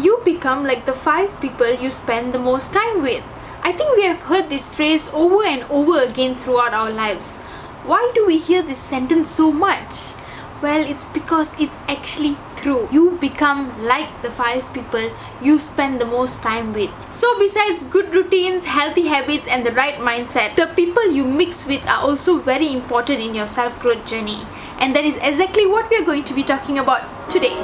You become like the 5 people you spend the most time with. I think we have heard this phrase over and over again throughout our lives. Why do we hear this sentence so much? Well, it's because it's actually true. You become like the 5 people you spend the most time with. So besides good routines, healthy habits and the right mindset, the people you mix with are also very important in your self-growth journey. And that is exactly what we are going to be talking about today.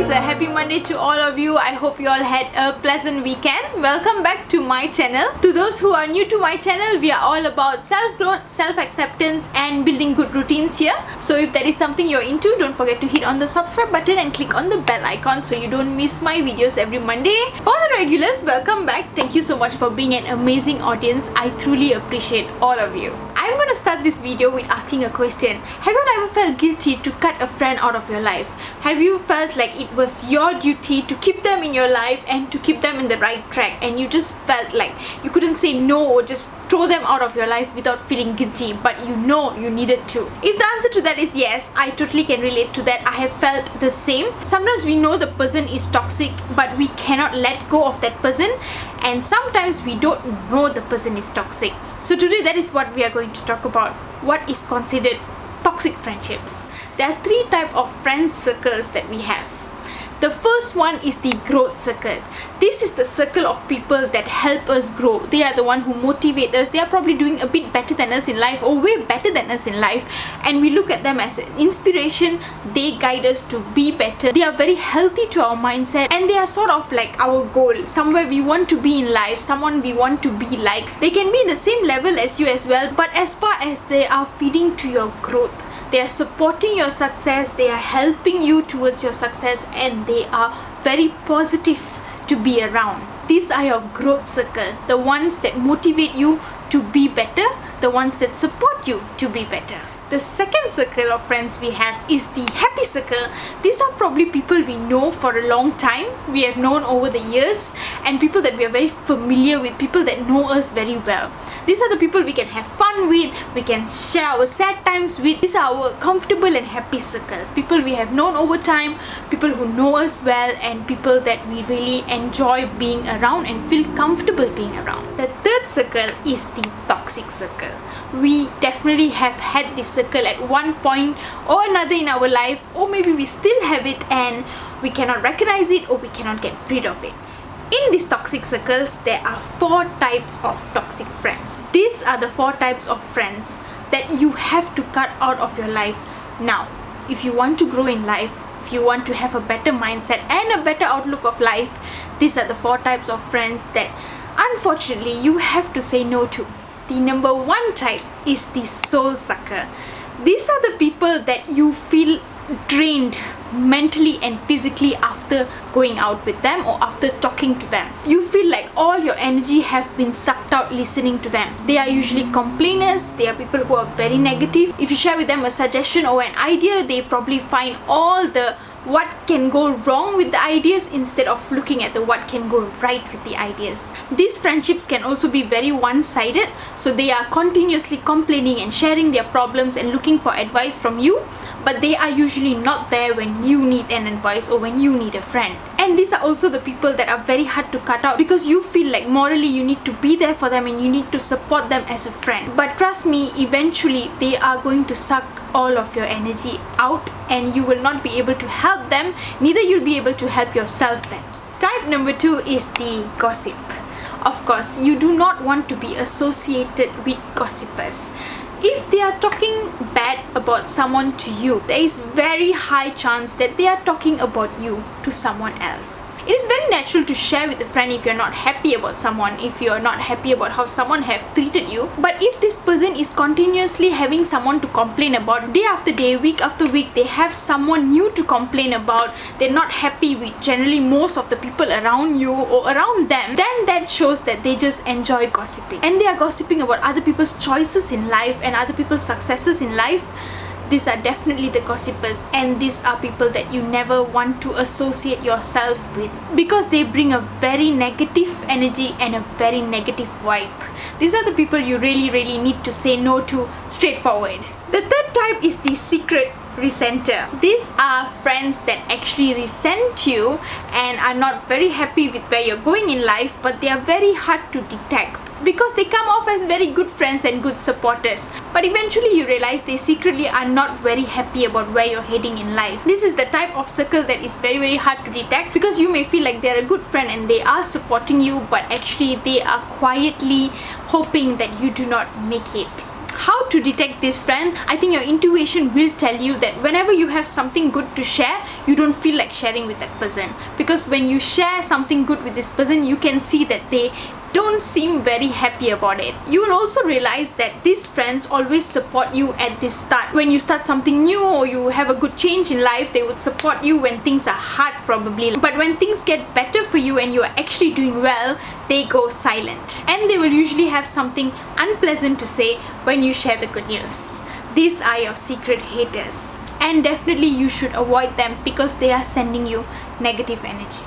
A happy Monday to all of you. I hope you all had a pleasant weekend. Welcome back to my channel. To those who are new to my channel, we are all about self-growth, self-acceptance and building good routines here. So if that is something you're into, don't forget to hit on the subscribe button and click on the bell icon so you don't miss my videos every Monday. For the regulars, welcome back. Thank you so much for being an amazing audience. I truly appreciate all of you. I'm gonna start this video with asking a question. Have you ever felt guilty to cut a friend out of your life? Have you felt like it was your duty to keep them in your life and to keep them in the right track, and you just felt like you couldn't say no or just throw them out of your life without feeling guilty, but you know you needed to? If the answer to that is yes, I totally can relate to that. I have felt the same. Sometimes we know the person is toxic, but we cannot let go of that person, and sometimes we don't know the person is toxic. So today that is what we are going to talk about. What is considered toxic friendships? There are 3 types of friend circles that we have. The first one is the growth circle. This is the circle of people that help us grow. They are the one who motivate us. They are probably doing a bit better than us in life or way better than us in life, and we look at them as an inspiration. They guide us to be better. They are very healthy to our mindset, and they are sort of like our goal, somewhere we want to be in life, someone we want to be like. They can be in the same level as you as well, but as far as they are feeding to your growth, they are supporting your success, they are helping you towards your success, and they are very positive to be around. These are your growth circle, the ones that motivate you to be better, the ones that support you to be better. The second circle of friends we have is the happy circle. These are probably people we know for a long time, we have known over the years, and people that we are very familiar with, people that know us very well. These are the people we can have fun with, we can share our sad times with. These are our comfortable and happy circle. People we have known over time, people who know us well, and people that we really enjoy being around and feel comfortable being around. The third circle is the toxic circle. We definitely have had this circle at one point or another in our life, or maybe we still have it and we cannot recognize it or we cannot get rid of it. In these toxic circles, there are 4 types of toxic friends. These are the 4 types of friends that you have to cut out of your life now. If you want to grow in life, if you want to have a better mindset and a better outlook of life, these are the 4 types of friends that unfortunately you have to say no to. The number 1 type is the soul sucker. These are the people that you feel drained mentally and physically after going out with them or after talking to them. You feel like all your energy have been sucked out listening to them. They are usually complainers. They are people who are very negative. If you share with them a suggestion or an idea, they probably find all the what can go wrong with the ideas instead of looking at the what can go right with the ideas. These friendships can also be very one-sided, so they are continuously complaining and sharing their problems and looking for advice from you, but they are usually not there when you need an advice or when you need a friend. And these are also the people that are very hard to cut out because you feel like morally you need to be there for them and you need to support them as a friend. But trust me, eventually they are going to suck all of your energy out and you will not be able to help them, neither you'll be able to help yourself then. Type number 2 is the gossip. Of course, you do not want to be associated with gossipers. If they are talking bad about someone to you, there is very high chance that they are talking about you to someone else. It is very natural to share with a friend if you're not happy about someone, if you're not happy about how someone have treated you. But if this person is continuously having someone to complain about, day after day, week after week, they have someone new to complain about, they're not happy with generally most of the people around you or around them, then that shows that they just enjoy gossiping. And they are gossiping about other people's choices in life and other people's successes in life. these are definitely the gossipers, and these are people that you never want to associate yourself with because they bring a very negative energy and a very negative vibe. These are the people you really need to say no to straightforward. The third type is the secret resenter. These are friends that actually resent you and are not very happy with where you're going in life, but they are very hard to detect because they come off as very good friends and good supporters, but eventually you realize they secretly are not very happy about where you're heading in life. This is the type of circle that is very hard to detect because you may feel like they're a good friend and they are supporting you, but actually they are quietly hoping that you do not make it. How to detect these friends? I think your intuition will tell you that whenever you have something good to share, you don't feel like sharing with that person, because when you share something good with this person, you can see that they don't seem very happy about it. You will also realize that these friends always support you at the start. When you start something new or you have a good change in life, they would support you when things are hard probably. But when things get better for you and you are actually doing well, they go silent. And they will usually have something unpleasant to say when you share the good news. These are your secret haters. And definitely you should avoid them because they are sending you negative energy.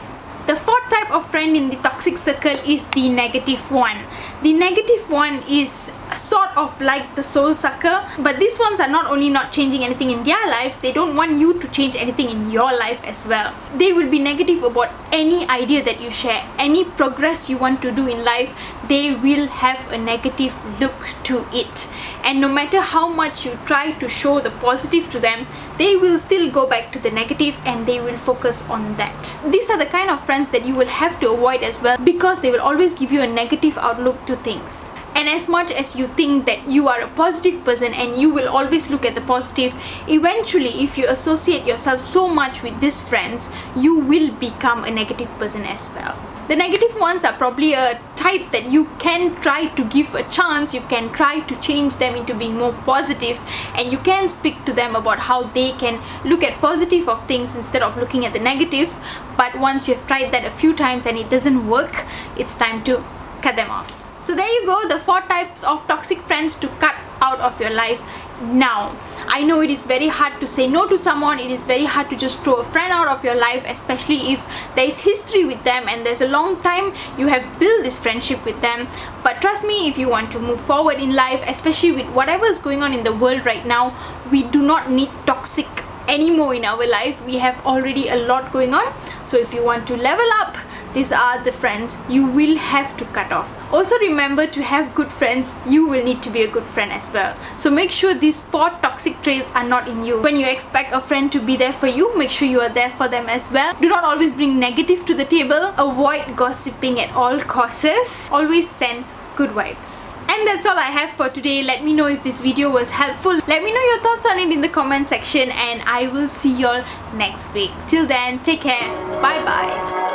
The fourth type of friend in the toxic circle is the negative one. The negative one is sort of like the soul sucker, but these ones are not only not changing anything in their lives, they don't want you to change anything in your life as well. They will be negative about any idea that you share, any progress you want to do in life, they will have a negative look to it. And no matter how much you try to show the positive to them, they will still go back to the negative and they will focus on that. These are the kind of friends that you will have to avoid as well because they will always give you a negative outlook to things. And as much as you think that you are a positive person and you will always look at the positive, eventually if you associate yourself so much with these friends, you will become a negative person as well. The negative ones are probably a type that you can try to give a chance, you can try to change them into being more positive, and you can speak to them about how they can look at positive of things instead of looking at the negative. But once you've tried that a few times and it doesn't work, it's time to cut them off. So there you go, the 4 types of toxic friends to cut out of your life. Now, I know it is very hard to say no to someone, it is very hard to just throw a friend out of your life, especially if there is history with them and there's a long time you have built this friendship with them. But trust me, if you want to move forward in life, especially with whatever is going on in the world right now, we do not need toxic anymore in our life. We have already a lot going on. So if you want to level up, these are the friends you will have to cut off. Also remember, to have good friends, you will need to be a good friend as well. So make sure these 4 toxic traits are not in you. When you expect a friend to be there for you, make sure you are there for them as well. Do not always bring negative to the table. Avoid gossiping at all costs. Always send good vibes. And that's all I have for today. Let me know if this video was helpful. Let me know your thoughts on it in the comment section, and I will see y'all next week. Till then, take care. Bye bye.